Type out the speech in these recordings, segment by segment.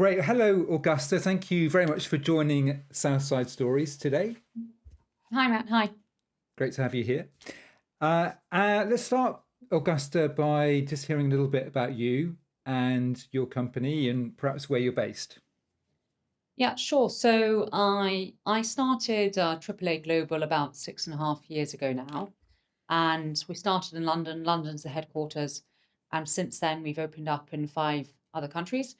Great. Hello, Augusta. Thank you very much for joining Southside Stories today. Hi, Matt. Hi. Great to have you here. Let's start, Augusta, by just hearing a little bit about you and your company and perhaps where you're based. Yeah, sure. So I started AAA Global about 6.5 years ago now, and we started in London. London's the headquarters, and since then we've opened up in five other countries,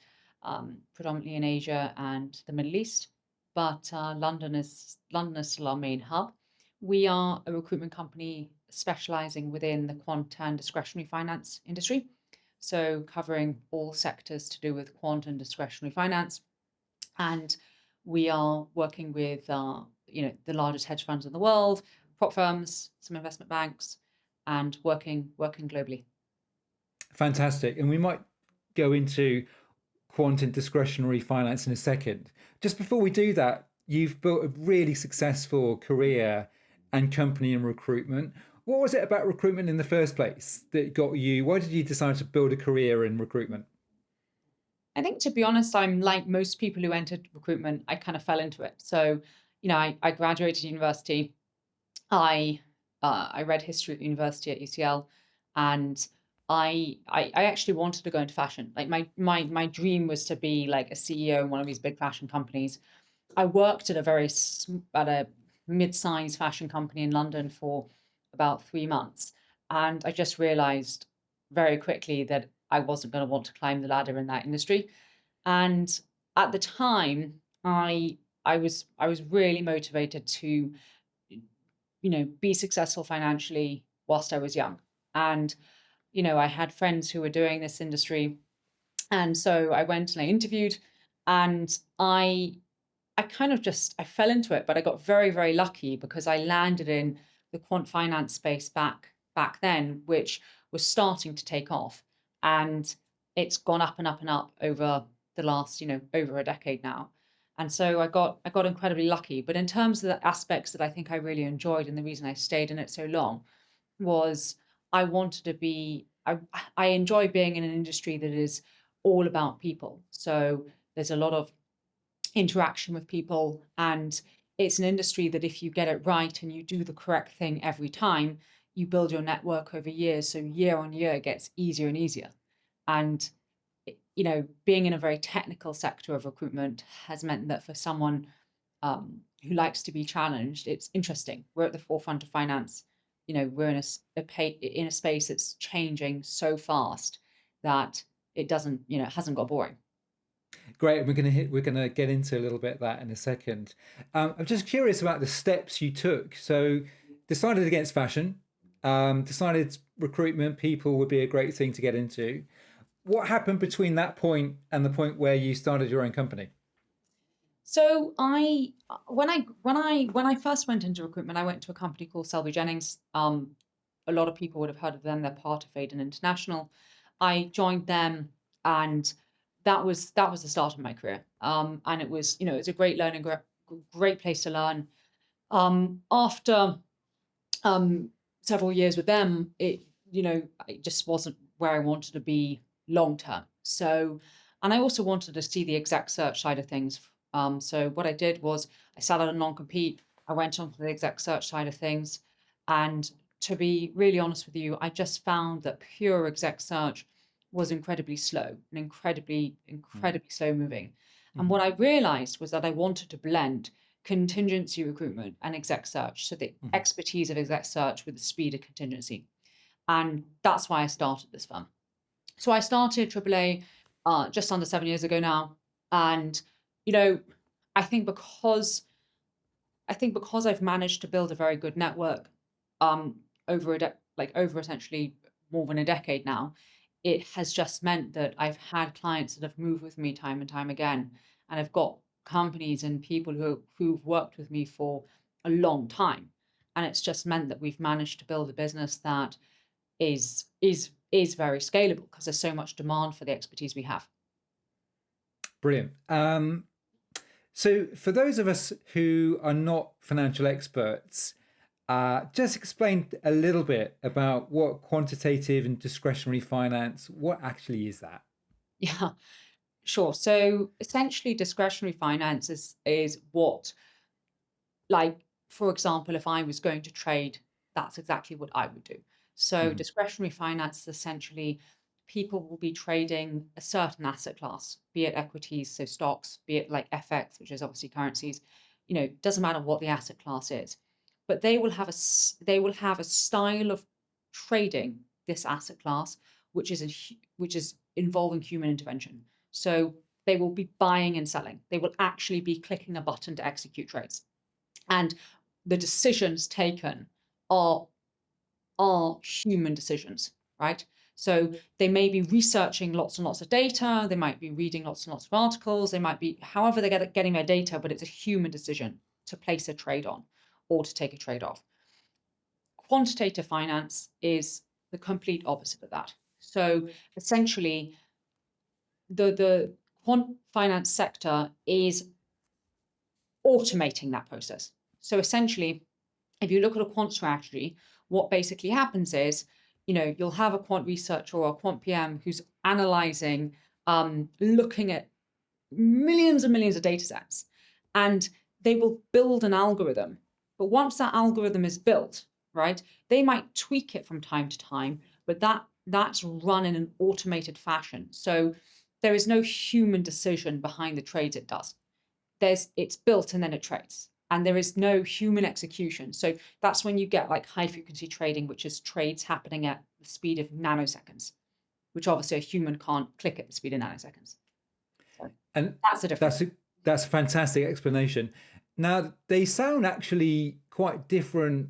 predominantly in Asia and the Middle East. But London is still our main hub. We are a recruitment company specializing within the quant and discretionary finance industry, so covering all sectors to do with quant and discretionary finance. And we are working with the largest hedge funds in the world, prop firms, some investment banks, and working globally. Fantastic. And we might go into quant and discretionary finance in a second. Just before we do that, you've built a really successful career and company in recruitment. What was it about recruitment in the first place that got you? Why did you decide to build a career in recruitment? I think, to be honest, I'm like most people who entered recruitment. I kind of fell into it. So, I graduated university. I read history at university at UCL, and I actually wanted to go into fashion. Like my dream was to be like a CEO in one of these big fashion companies. I worked at a mid-sized fashion company in London for about 3 months, and I just realized very quickly that I wasn't going to want to climb the ladder in that industry. And at the time, I was really motivated to be successful financially whilst I was young. And I had friends who were doing this industry, and so I went and I interviewed, and I kind of just I fell into it, but I got very, very lucky because I landed in the quant finance space back then, which was starting to take off. And it's gone up and up and up over the last, over a decade now. And so I got incredibly lucky. But in terms of the aspects that I think I really enjoyed and the reason I stayed in it so long was I wanted to be I enjoy being in an industry that is all about people. So there's a lot of interaction with people, and it's an industry that if you get it right and you do the correct thing every time, you build your network over years, so year on year it gets easier and easier. And being in a very technical sector of recruitment has meant that for someone who likes to be challenged, it's interesting. We're at the forefront of finance. We're in in a space that's changing so fast that it hasn't got boring. Great, we're gonna get into a little bit of that in a second. I'm just curious about the steps you took. So, decided against fashion, decided recruitment people would be a great thing to get into. What happened between that point and the point where you started your own company? So when I first went into recruitment, I went to a company called Selby Jennings. A lot of people would have heard of them. They're part of Aiken International. I joined them, and that was the start of my career. And it's a great great place to learn. After um, several years with them, it just wasn't where I wanted to be long term. So, and I also wanted to see the exec search side of things. So what I did was I sat out a non-compete. I went on to the exec search side of things, and to be really honest with you, I just found that pure exec search was incredibly slow and incredibly slow moving. And Mm-hmm. what I realized was that I wanted to blend contingency recruitment and exec search. So the Mm-hmm. expertise of exec search with the speed of contingency. And that's why I started this firm. So I started AAA just under 7 years ago now. And, you know, I think because I've managed to build a very good network um, over essentially more than a decade now, it has just meant that I've had clients that have moved with me time and time again, and I've got companies and people who've worked with me for a long time, and it's just meant that we've managed to build a business that is very scalable because there's so much demand for the expertise we have. Brilliant. So, for those of us who are not financial experts, just explain a little bit about what quantitative and discretionary finance, what actually is that? Yeah. Sure. So essentially, discretionary finance is what, like, for example, if I was going to trade, that's exactly what I would do. So Mhm. discretionary finance is essentially people will be trading a certain asset class, be it equities, so stocks, be it like FX, which is obviously currencies. Doesn't matter what the asset class is, but they will have a style of trading this asset class, which is involving human intervention. So they will be buying and selling. They will actually be clicking a button to execute trades, and the decisions taken are human decisions, right? So they may be researching lots and lots of data, they might be reading lots and lots of articles, they might be however they're getting their data, but it's a human decision to place a trade on or to take a trade off. Quantitative finance is the complete opposite of that. So essentially, the quant finance sector is automating that process. So essentially, if you look at a quant strategy, what basically happens is, you'll have a quant researcher or a quant PM who's analyzing, looking at millions and millions of data sets, and they will build an algorithm. But once that algorithm is built, right, they might tweak it from time to time, but that's run in an automated fashion. So there is no human decision behind the trades it does. It's built and then it trades, and there is no human execution. So that's when you get like high frequency trading, which is trades happening at the speed of nanoseconds, which obviously a human can't click at the speed of nanoseconds. So And that's the difference. that's a fantastic explanation. Now they sound actually quite different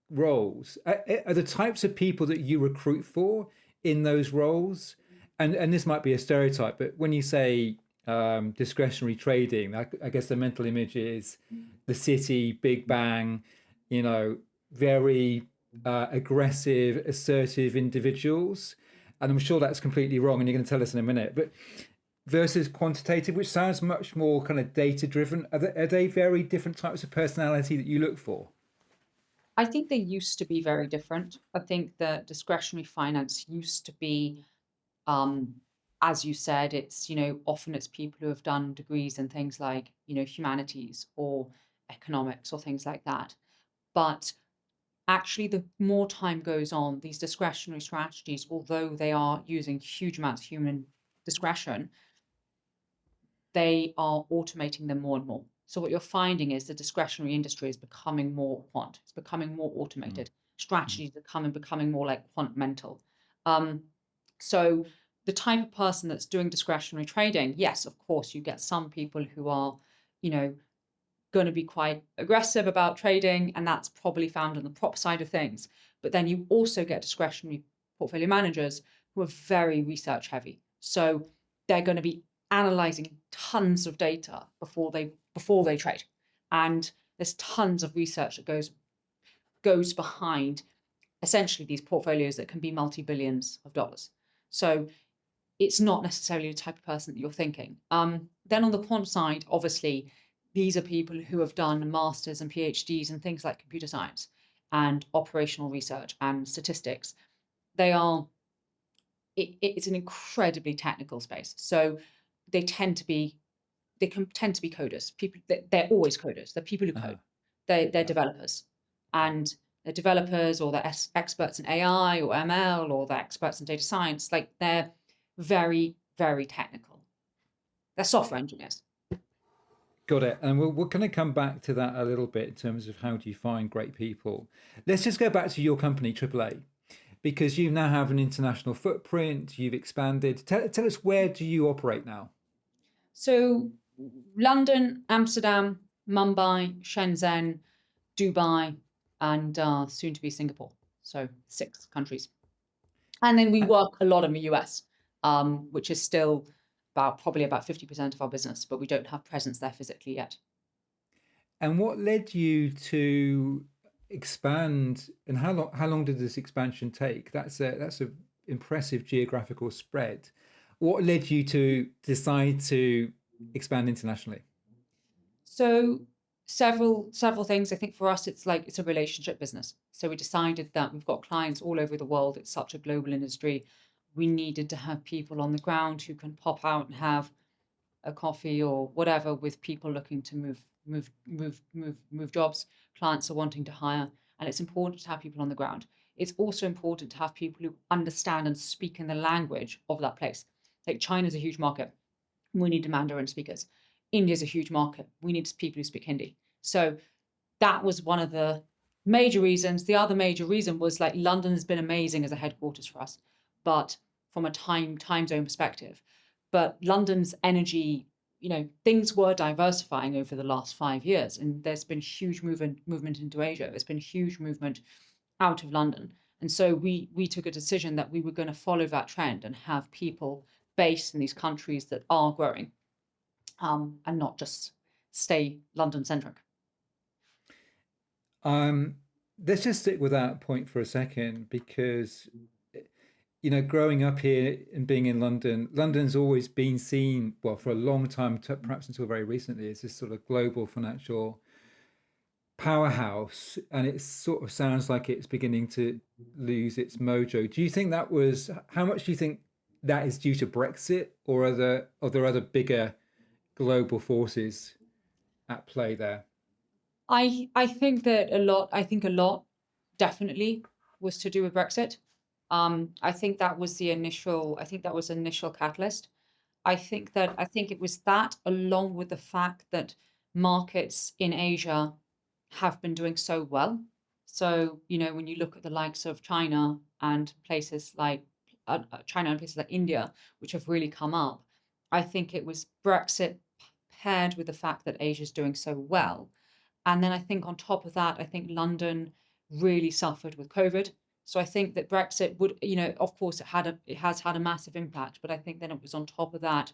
roles. Are the types of people that you recruit for in those roles, and this might be a stereotype, but when you say discretionary trading, I guess the mental image is the city, big bang, very aggressive, assertive individuals. And I'm sure that's completely wrong, and you're going to tell us in a minute. But versus quantitative, which sounds much more kind of data driven, are they very different types of personality that you look for? I think they used to be very different. I think that discretionary finance used to be, um, as you said, it's, often it's people who have done degrees in things like, humanities or economics or things like that. But actually, the more time goes on, these discretionary strategies, although they are using huge amounts of human discretion, they are automating them more and more. So what you're finding is the discretionary industry is becoming more quant. It's becoming more Mm. automated. Strategies are becoming more like quant mental. Um, so the type of person that's doing discretionary trading, yes, of course, you get some people who are, you know, going to be quite aggressive about trading, and that's probably found on the prop side of things. But then you also get discretionary portfolio managers who are very research heavy. So they're going to be analyzing tons of data before they trade. And there's tons of research that goes behind essentially these portfolios that can be multi-billions of dollars. So it's not necessarily the type of person that you're thinking. Then on the quant side, obviously, these are people who have done masters and PhDs in things like computer science and operational research and statistics. They are it's an incredibly technical space. So they tend to be they can tend to be coders. People they're always coders. They're people who Uh-huh. code. They're Yeah. developers, Yeah. and they're developers, or they're experts in AI or ML, or they're experts in data science. Like they're very, very technical. They're software engineers. Got it. And we're going to come back to that a little bit in terms of how do you find great people. Let's just go back to your company, AAA, because you now have an international footprint. You've expanded. Tell us, where do you operate now? So London, Amsterdam, Mumbai, Shenzhen, Dubai, and soon to be Singapore. So 6 countries. And then we A- work a lot in the US, which is still probably about 50% of our business, but we don't have presence there physically yet. And what led you to expand? And how long did this expansion take? That's a impressive geographical spread. What led you to decide to expand internationally? So several things. I think for us, it's a relationship business. So we decided that we've got clients all over the world. It's such a global industry. We needed to have people on the ground who can pop out and have a coffee or whatever with people looking to move jobs. Clients are wanting to hire, and it's important to have people on the ground. It's also important to have people who understand and speak in the language of that place. Like China's a huge market. We need Mandarin speakers. India's a huge market. We need people who speak Hindi. So that was one of the major reasons. The other major reason was like London has been amazing as a headquarters for us, but from a time zone perspective. But London's energy, things were diversifying over the last 5 years, and there's been huge movement into Asia. There's been huge movement out of London. And so we took a decision that we were going to follow that trend and have people based in these countries that are growing, and not just stay London centric. Let's just stick with that point for a second, because growing up here and being in London, London's always been seen, well, for a long time, perhaps until very recently, as this sort of global financial powerhouse, and it sort of sounds like it's beginning to lose its mojo. Do you think that was, how much do you think that is due to Brexit, or are there other bigger global forces at play there? I think that a lot definitely was to do with Brexit. I think that was initial catalyst. I think it was that, along with the fact that markets in Asia have been doing so well. So, when you look at the likes of China and places like India, which have really come up, I think it was Brexit paired with the fact that Asia's doing so well. And then I think on top of that, I think London really suffered with COVID. So I think that Brexit would, of course, it has had a massive impact, but I think then it was on top of that,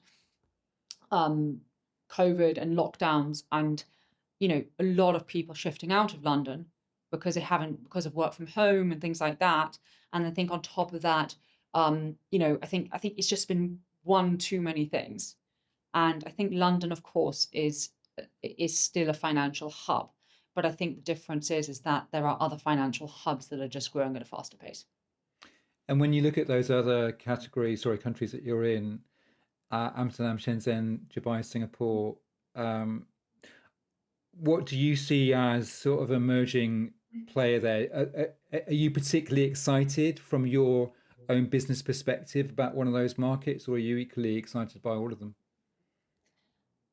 um, COVID and lockdowns, and a lot of people shifting out of London because of work from home and things like that. And I think on top of that, I think it's just been one too many things. And I think London, of course, is still a financial hub. But I think the difference is that there are other financial hubs that are just growing at a faster pace. And when you look at those other categories, sorry, countries that you're in, Amsterdam, Shenzhen, Dubai, Singapore, um, what do you see as sort of emerging player there? Are you particularly excited from your own business perspective about one of those markets, or are you equally excited by all of them?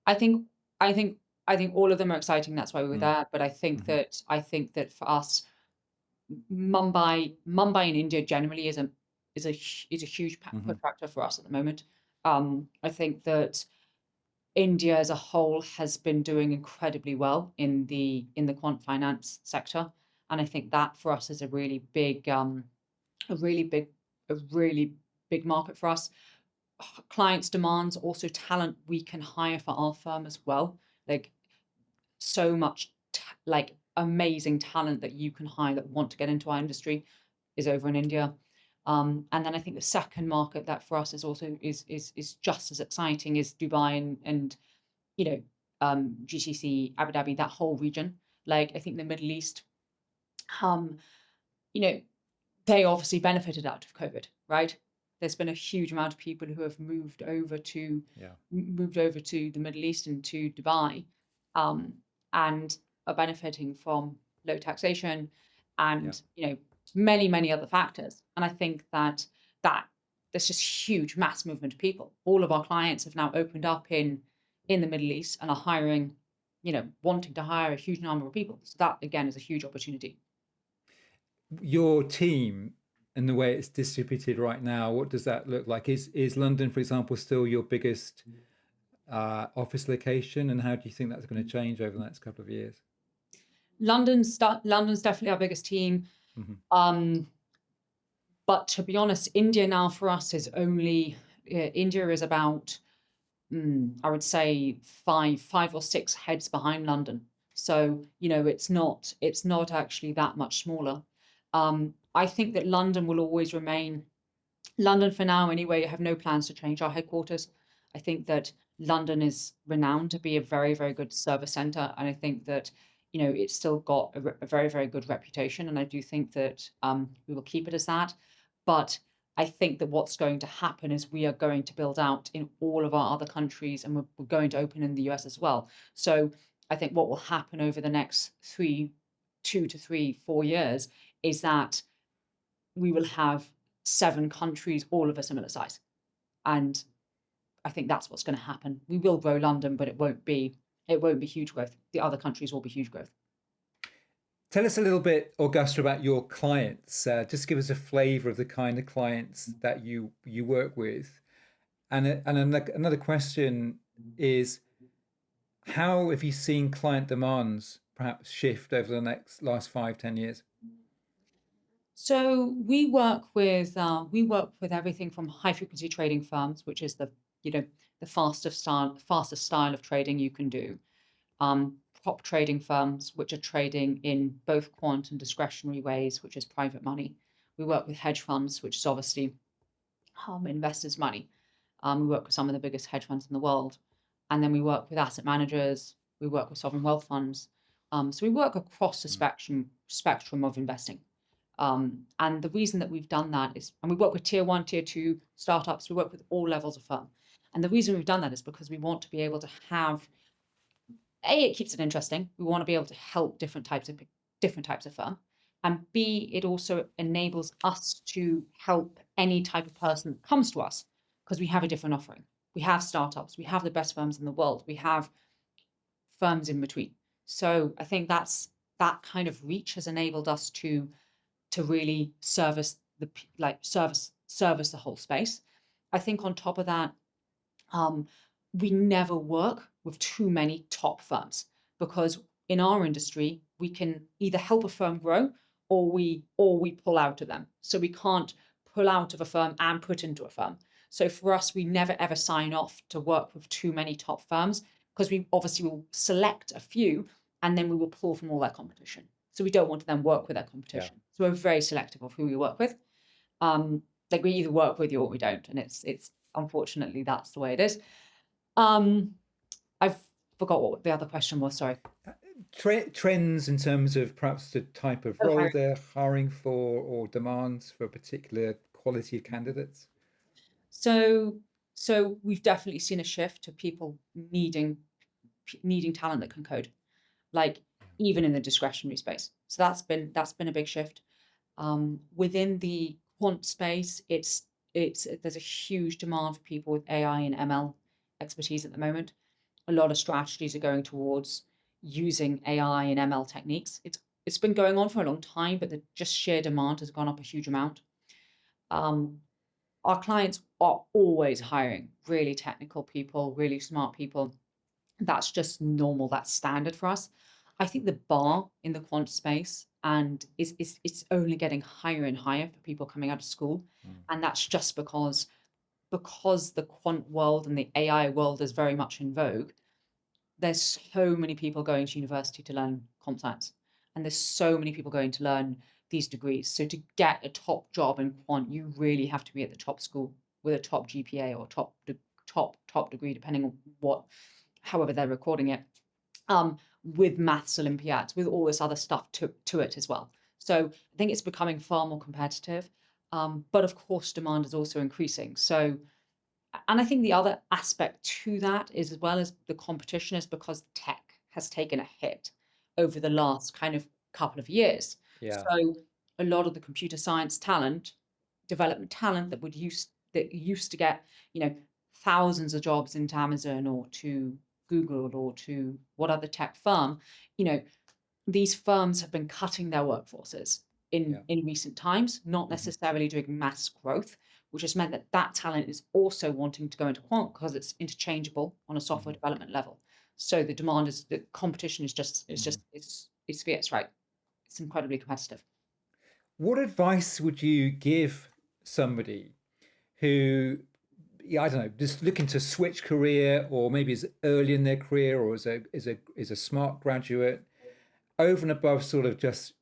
I think I think I think all of them are exciting. That's why we were Mm, there. But hmm I think that for us, Mumbai in India generally is a huge hmm push factor for us at the moment. I think that India as a whole has been doing incredibly well in the quant finance sector, and I think that for us is a really big, a really big market for us. Clients' demands, also talent we can hire for our firm as well. Like so much like amazing talent that you can hire that want to get into our industry is over in India. And then I think the second market that for us is also is just as exciting is Dubai and you know GCC, Abu Dhabi, that whole region. Like I think the Middle East, um, you know, they obviously benefited out of COVID, right? There's been a huge amount of people who have Yeah, moved over to the Middle East and to Dubai, um, and are benefiting from low taxation yeah. and many other factors. And I think that there's just huge mass movement of people. All of our clients have now opened up in the Middle East and are hiring, wanting to hire a huge number of people. So that again is a huge opportunity. Your team and the way it's distributed right now, what does that look like? Is London, for example, still your biggest office location, and how do you think that's going to change over the next couple of years? London's definitely our biggest team. Hmm Um, but to be honest, India now for us is India is about, I would say five or six heads behind London. So, it's not actually that much smaller. I think that London will always remain London for now anyway. I have no plans to change our headquarters. I think that London is renowned to be a very, very good service center. And I think that, it's still got a very, very good reputation. And I do think that we will keep it as that. But I think that what's going to happen is we are going to build out in all of our other countries, and we're going to open in the US as well. So I think what will happen over the next 2 to 3, 4 years is that we will have 7 countries, all of a similar size. And I think that's what's going to happen. We will grow London, but it won't be huge growth. The other countries will be huge growth. Tell us a little bit, Augusta, about your clients. Just give us a flavor of the kind of clients that you work with. Another question is, how have you seen client demands perhaps shift over the last 5, 10 years? So we work with everything from high frequency trading firms, which is the fastest style of trading you can do. Prop trading firms, which are trading in both quant and discretionary ways, which is private money. We work with hedge funds, which is obviously investors' money. We work with some of the biggest hedge funds in the world, and then we work with asset managers. We work with sovereign wealth funds. So we work across the spectrum of investing. And the reason that we've done that is, and we work with tier one, tier two startups. We work with all levels of firm, and the reason we've done that is because we want to be able to have it keeps it interesting. We want to be able to help different types of firm, and B, it also enables us to help any type of person that comes to us because we have a different offering. We have startups, we have the best firms in the world, we have firms in between. So I think that kind of reach has enabled us to really service the whole space. I think on top of that, um, we never work with too many top firms because in our industry we can either help a firm grow or we pull out of them. So we can't pull out of a firm and put into a firm. So for us, we never ever sign off to work with too many top firms because we obviously will select a few and then we will pull from all their competition. So we don't want to then work with their Yeah. competition. So we're very selective of who we work with. Like we either work with you or we don't, and it's unfortunately that's the way it is. Um, I've forgot what the other question was. Sorry. Trends in terms of perhaps the type of Oh, role hiring. they're hiring for or demands for a particular quality of candidates? So so we've definitely seen a shift to people needing talent that can code, like even in the discretionary space. So that's been a big shift. Within the quant space, it's there's a huge demand for people with AI and ML expertise at the moment. A lot of strategies are going towards using AI and ML techniques. It's been going on for a long time, but the just sheer demand has gone up a huge amount. Um, our clients are always hiring really technical people, really smart people. That's just normal. That's standard for us. I think the bar in the quant space and is it's only getting higher and higher for people coming out of school, Mm. and that's just because the quant world and the AI world is very much in vogue. There's so many people going to university to learn comp science, and there's so many people going to learn these degrees. So to get a top job in quant, you really have to be at the top school with a top GPA or top degree, depending on however they're recording it. With maths Olympiads, with all this other stuff to it as well. So I think it's becoming far more competitive. But of course, demand is also increasing. So and I think the other aspect to that is, as well as the competition, is because tech has taken a hit over the last kind of couple of years. Yeah. So a lot of the computer science talent, development talent that used to get, thousands of jobs into Amazon or to Google or to what other tech firm, you know, these firms have been cutting their workforces Yeah. in recent times, not Mhm. necessarily doing mass growth, which has meant that that talent is also wanting to go into quant because it's interchangeable on a software Mhm. development level. So the competition Mhm. it's fierce, right? It's incredibly competitive. What advice would you give somebody who, yeah, I don't know, just looking to switch career, or maybe is early in their career, or is a smart graduate, over and above sort of just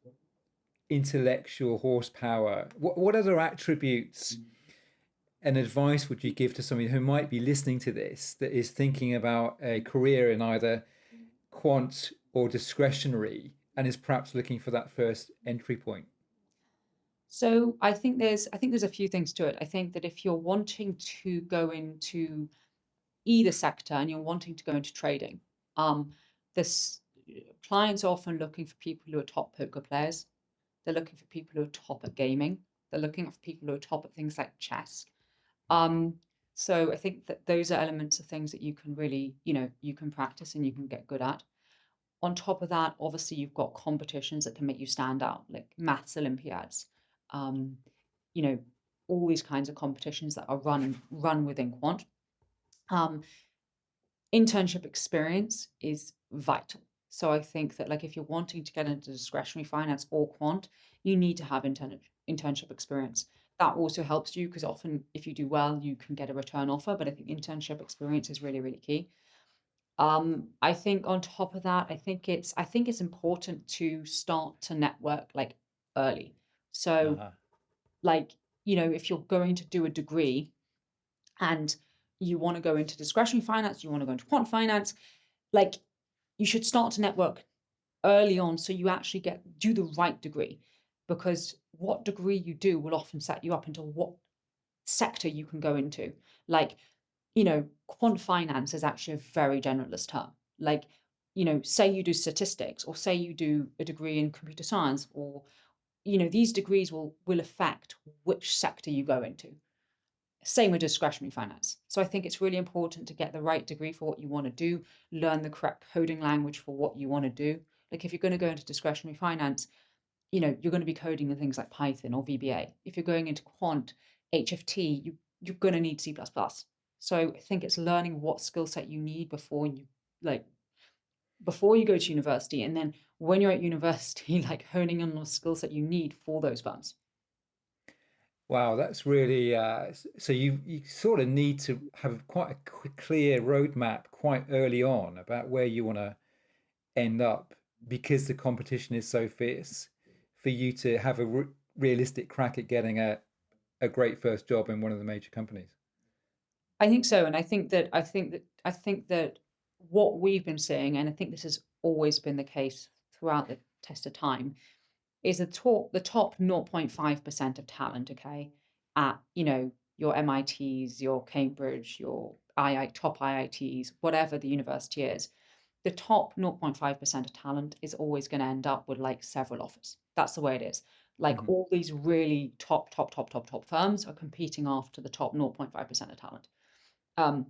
intellectual horsepower? What other attributes and advice would you give to somebody who might be listening to this that is thinking about a career in either quant or discretionary and is perhaps looking for that first entry point? So I think there's a few things to it. I think that if you're wanting to go into either sector and you're wanting to go into trading, this clients are often looking for people who are top poker players. They're looking for people who are top at gaming. They're looking for people who are top at things like chess. Um, so I think that those are elements of things that you can really, you can practice and you can get good at. On top of that, obviously you've got competitions that can make you stand out, like maths Olympiads, um, you know, all these kinds of competitions that are run within quant. Um, Internship experience is vital. So I think that like if you're wanting to get into discretionary finance or quant, you need to have internship experience. That also helps you because often if you do well, you can get a return offer. But I think internship experience is really, really key. I think on top of that, I think it's important to start to network like early. So Uh-huh. like, if you're going to do a degree and you want to go into discretionary finance, you want to go into quant finance, like you should start to network early on so you actually do the right degree because what degree you do will often set you up into what sector you can go into. Like, quant finance is actually a very generalist term. Like, say you do statistics or say you do a degree in computer science or, these degrees will affect which sector you go into. Same with discretionary finance. So I think it's really important to get the right degree for what you want to do, learn the correct coding language for what you want to do. Like if you're going to go into discretionary finance, you're going to be coding in things like Python or VBA. If you're going into quant, HFT, you're going to need C++. So I think it's learning what skill set you need like before you go to university, and then when you're at university, like honing in on the skill set you need for those firms. Wow, that's really so you sort of need to have quite a clear roadmap quite early on about where you want to end up because the competition is so fierce for you to have a realistic crack at getting a great first job in one of the major companies. I think so, and I think that what we've been seeing, and I think this has always been the case throughout the test of time, is the top 0.5% of talent, okay, at your MITs, your Cambridge, your top IITs, whatever the university is, the top 0.5% of talent is always going to end up with like several offers. That's the way it is. Like Hmm. all these really top firms are competing after the top 0.5% of talent um,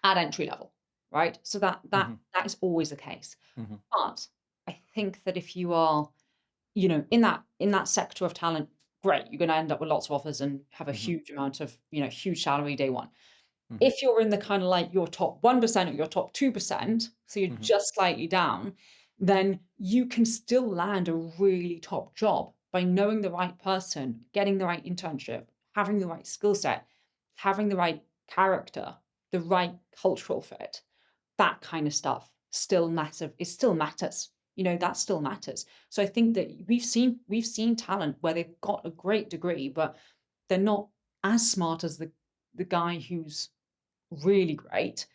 at entry level, right? So that that Hmm. that is always the case. Hmm. But I think that if you are, in that sector of talent, great, you're going to end up with lots of offers and have a Hmm. huge amount of, huge salary day one. Hmm. If you're in the kind of like your top 1% or your top 2%, so you're Hmm. just slightly down, then you can still land a really top job by knowing the right person, getting the right internship, having the right skill set, having the right character, the right cultural fit. That kind of stuff still massive it still matters. That still matters. So I think that we've seen talent where they've got a great degree, but they're not as smart as the guy who's really great,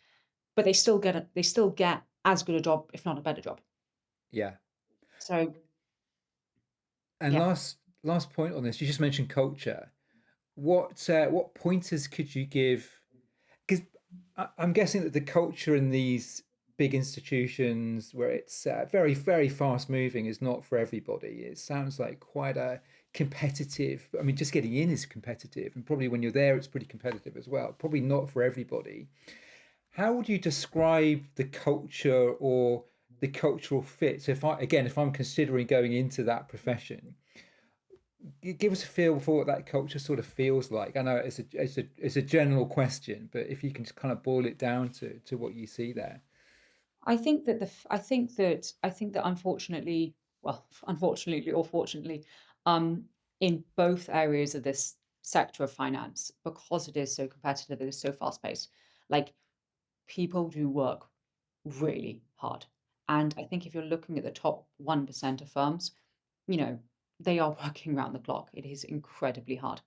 but they still get as good a job, if not a better job. Yeah. So And yeah, last point on this, you just mentioned culture. What pointers could you give? Because I'm guessing that the culture in these big institutions where it's very, very fast moving is not for everybody. It sounds like quite a competitive. I mean, just getting in is competitive, and probably when you're there, it's pretty competitive as well. Probably not for everybody. How would you describe the culture or the cultural fit? So if I'm considering going into that profession, give us a feel for what that culture sort of feels like. I know it's a general question, but if you can just kind of boil it down to what you see there. I think that unfortunately, well, unfortunately or fortunately, um, in both areas of this sector of finance, because it is so competitive, it is so fast paced, like people do work really hard. And I think if you're looking at the top 1% of firms, you know, they are working around the clock. It is incredibly hard.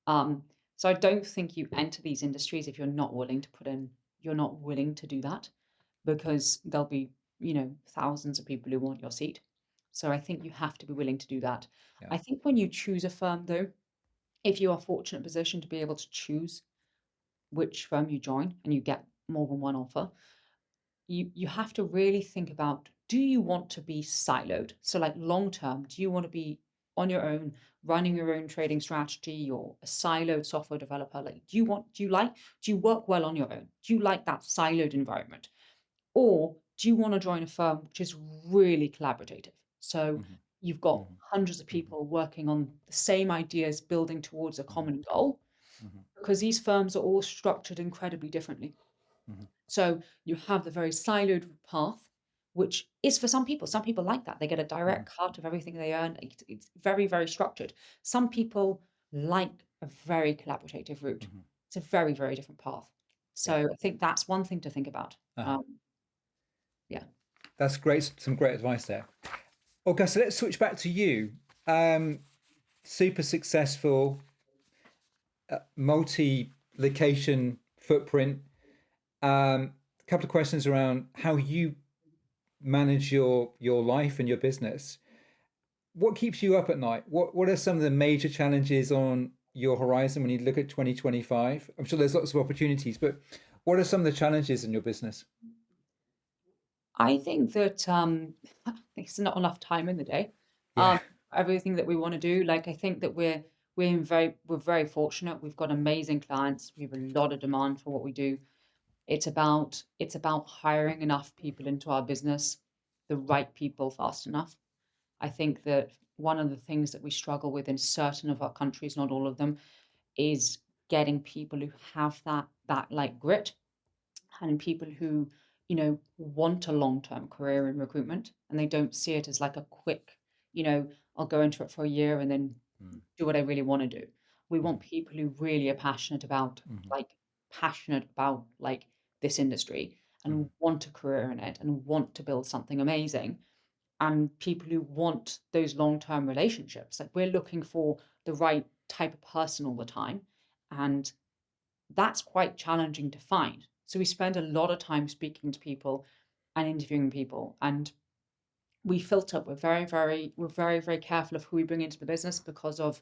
Um, so I don't think you enter these industries if you're not willing to do that because there'll be, thousands of people who want your seat. So I think you have to be willing to do that. Yeah. I think when you choose a firm, though, if you are fortunate position to be able to choose which firm you join and you get more than one offer, you have to really think about, do you want to be siloed? So like long term, do you want to be on your own, running your own trading strategy, or a siloed software developer? Like, do you work well on your own? Do you like that siloed environment? Or do you want to join a firm which is really collaborative? So Hmm. you've got Hmm. hundreds of Hmm. people working on the same ideas, building towards a Hmm. common goal, Hmm. because these firms are all structured incredibly differently. Hmm. So you have the very siloed path, which is for some people. Some people like that. They get a Hmm. direct cut of everything they earn. It's very, very structured. Some people like a very collaborative route. Hmm. It's a very, very different path. Yeah. So I think that's one thing to think about. Uh-huh. Yeah. That's great. Some great advice there. Augusta, let's switch back to you. Um, Super successful, multi-location footprint. A couple of questions around how you manage your life and your business. What keeps you up at night? What are some of the major challenges on your horizon when you look at 2025? I'm sure there's lots of opportunities, but what are some of the challenges in your business? I think that there's not enough time in the day. Yeah. Everything that we want to do, like I think that we're very fortunate. We've got amazing clients. We have a lot of demand for what we do. It's about hiring enough people into our business, the right people fast enough. I think that one of the things that we struggle with in certain of our countries, not all of them, is getting people who have that like grit, and people who, want a long-term career in recruitment, and they don't see it as like a quick, I'll go into it for a year and then Mm-hmm. do what I really want to do. We want people who really are Mm-hmm. passionate about this industry Mm-hmm. and want a career in it and want to build something amazing, and people who want those long-term relationships. Like, we're looking for the right type of person all the time, and that's quite challenging to find. So we spend a lot of time speaking to people and interviewing people, and we filter. We're very, very careful of who we bring into the business because of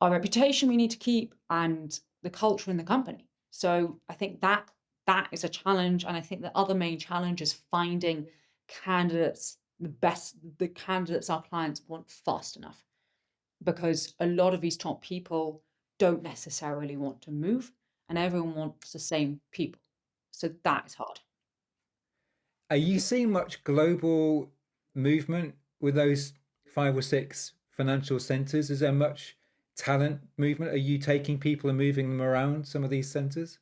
our reputation we need to keep and the culture in the company. So I think that is a challenge, and I think the other main challenge is finding candidates, the candidates our clients want fast enough, because a lot of these top people don't necessarily want to move, and everyone wants the same people. So that is hard. Are you seeing much global movement with those five or six financial centers? Is there much talent movement? Are you taking people and moving them around some of these centers?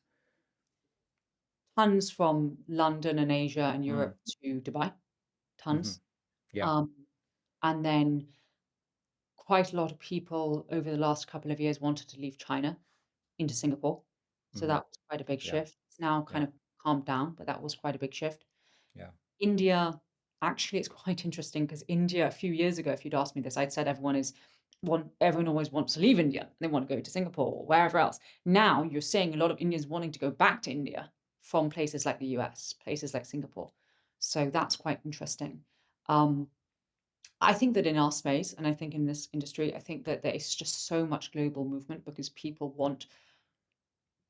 Tons from London and Asia and Mm. Europe to Dubai, Hmm. tons. Yeah. Um, and then quite a lot of people over the last couple of years wanted to leave China into Singapore. So Hmm. that was quite a big Yeah. shift. It's now Yeah. kind of calmed down, but that was quite a big shift. Yeah. India, actually, it's quite interesting because India, a few years ago, if you'd asked me this, I'd said everyone always wants to leave India. They want to go to Singapore or wherever else. Now you're seeing a lot of Indians wanting to go back to India from places like the US, places like Singapore. So that's quite interesting. Um, I think that in our space, and I think in this industry, I think that there is just so much global movement because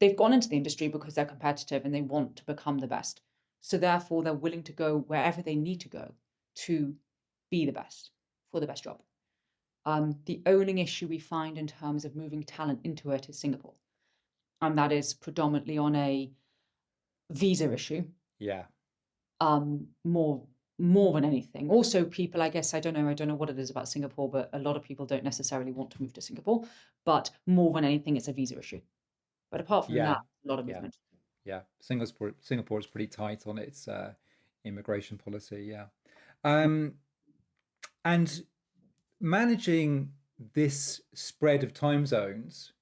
they've gone into the industry because they're competitive and they want to become the best. So therefore, they're willing to go wherever they need to go to be the best for the best job. The owning issue we find in terms of moving talent into it is Singapore, and that is predominantly on a visa issue, Yeah. more than anything. Also, people, I don't know what it is about Singapore, but a lot of people don't necessarily want to move to Singapore. But more than anything, it's a visa issue. But apart from that, Yeah. a lot of Yeah. movement. Yeah. Singapore is pretty tight on its immigration policy. Yeah. Um, and managing this spread of time zones,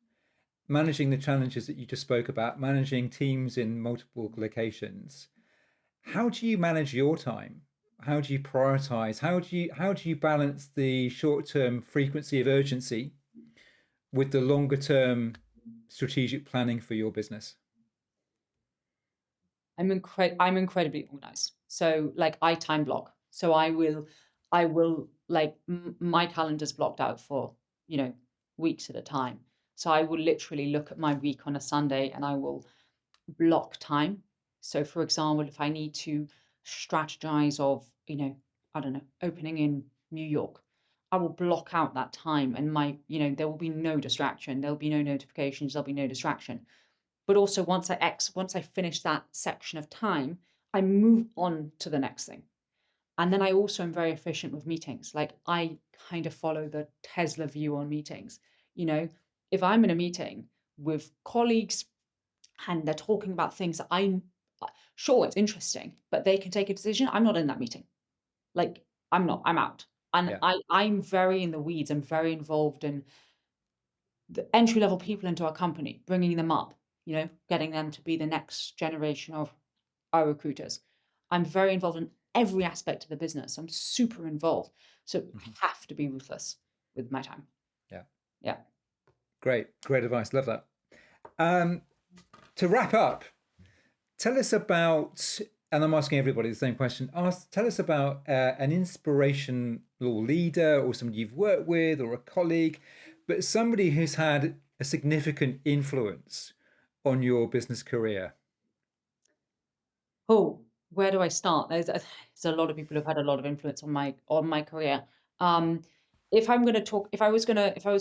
managing the challenges that you just spoke about, managing teams in multiple locations, how do you manage your time? How do you prioritize? How do you balance the short-term frequency of urgency with the longer-term strategic planning for your business? I'm incredibly organized. So like I time block. So I will I will like my calendar's blocked out for, you know, weeks at a time. So I will literally look at my week on a Sunday and I will block time. So for example, if I need to strategize of, I don't know, opening in New York, I will block out that time and there will be no distraction. There'll be no notifications, there'll be no distraction. But also once I finish that section of time, I move on to the next thing. And then I also am very efficient with meetings. Like I kind of follow the Tesla view on meetings. You know, if I'm in a meeting with colleagues and they're talking about things that sure, it's interesting, but they can take a decision. I'm not in that meeting. Like I'm not, I'm out. And Yeah. I'm very in the weeds. I'm very involved in the entry level people into our company, bringing them up, getting them to be the next generation of our recruiters. I'm very involved in every aspect of the business. I'm super involved. So Mhm. I have to be ruthless with my time. Yeah. Yeah. Great advice. Love that. Um, to wrap up, tell us about, and I'm asking everybody the same question. Tell us about an inspirational leader or somebody you've worked with or a colleague, but somebody who's had a significant influence on your business career. Oh, where do I start? There's a lot of people who've had a lot of influence on my career. Um, if I was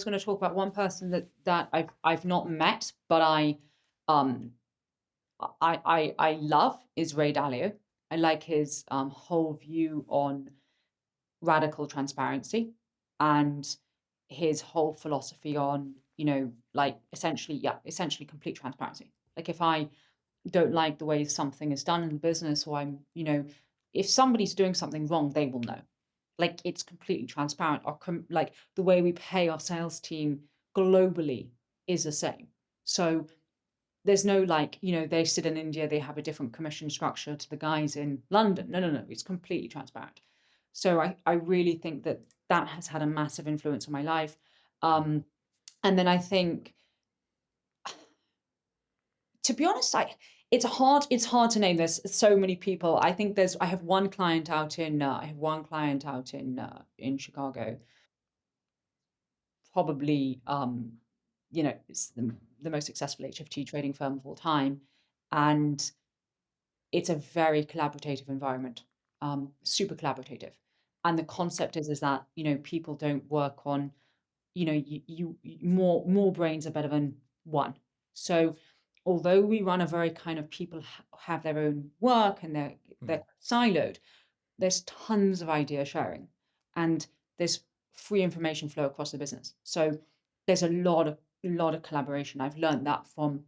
gonna talk about one person that I've not met, but um I love is Ray Dalio. I like his whole view on radical transparency and his whole philosophy on, like essentially complete transparency. Like if I don't like the way something is done in the business or if somebody's doing something wrong, they will know. Like it's completely transparent. Like the way we pay our sales team globally is the same. So there's no like, they sit in India, they have a different commission structure to the guys in London. No, no, no. It's completely transparent. So I really think that that has had a massive influence on my life. Um, and then I think, to be honest, it's hard to name. There's so many people. I have one client out in Chicago, probably it's the most successful HFT trading firm of all time. And it's a very collaborative environment, super collaborative. And the concept is that, people don't work on, more brains are better than one. So although we run a very kind of people have their own work and they're siloed, there's tons of idea sharing and there's free information flow across the business. So there's a lot of collaboration. I've learned that from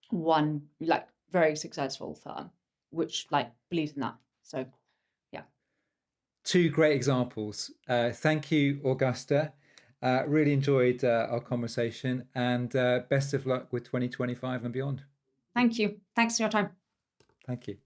one like very successful firm which like believes in that. So yeah. Two great examples. Thank you, Augusta. Really enjoyed our conversation, and best of luck with 2025 and beyond. Thank you. Thanks for your time. Thank you.